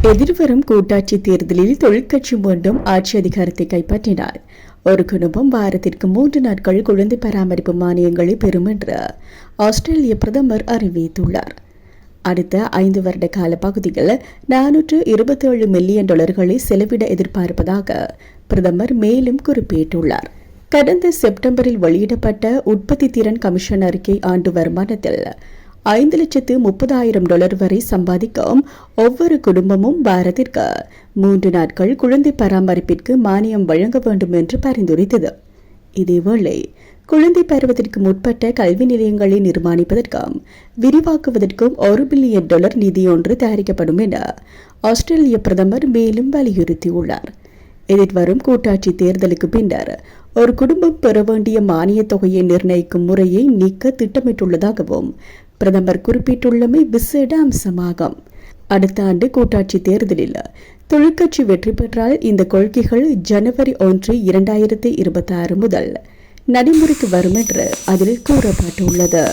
எதிர்வரும் கூட்டாட்சி தேர்தலில் தொழிற்கட்சி மீண்டும் ஆட்சி அதிகாரத்தை கைப்பற்றினார் ஒரு குடும்பம் வாரத்திற்கு 3 நாட்கள் குழந்தை பராமரிப்பு மானியங்களை பெறும் என்று ஆஸ்திரேலிய பிரதமர் அறிவித்துள்ளார். அடுத்த 5 வருட கால பகுதியில் $427 மில்லியன் செலவிட எதிர்பார்ப்பதாக பிரதமர் மேலும் குறிப்பிட்டுள்ளார். கடந்த செப்டம்பரில் வெளியிடப்பட்ட உற்பத்தி திறன் கமிஷன் அறிக்கை ஆண்டு வருமானத்தில் $5,30,000 வரை சம்பாதிக்கும் ஒவ்வொரு குடும்பமும் வாரத்திற்கு 3 நாட்கள் குழந்தை பராமரிப்பிற்கு மானியம் வழங்க வேண்டும் என்று பரிந்துரைத்தது. இதேவேளை குழந்தை பருவத்திற்கு முற்பட்ட கல்வி நிலையங்களை நிர்மாணிப்பதற்கும் விரிவாக்குவதற்கும் $1 பில்லியன் நிதியொன்று தயாரிக்கப்படும் என ஆஸ்திரேலிய பிரதமர் மேலும் வலியுறுத்தியுள்ளார். எதிர்வரும் கூட்டாட்சி தேர்தலுக்கு பின்னர் ஒரு குடும்பம் பெற வேண்டிய மானிய தொகையை நிர்ணயிக்கும் முறையை நீக்க திட்டமிட்டுள்ளதாகவும் பிரதமர் குறிப்பிட்டுள்ளமை விசேட அம்சமாகும். அடுத்த ஆண்டு கூட்டாட்சி தேர்தலில் தொழிற்கட்சி வெற்றி பெற்றால் இந்த கொள்கைகள் ஜனவரி 1, 2026 முதல் நடைமுறைக்கு வரும் என்று அதில் கூறப்பட்டுள்ளது.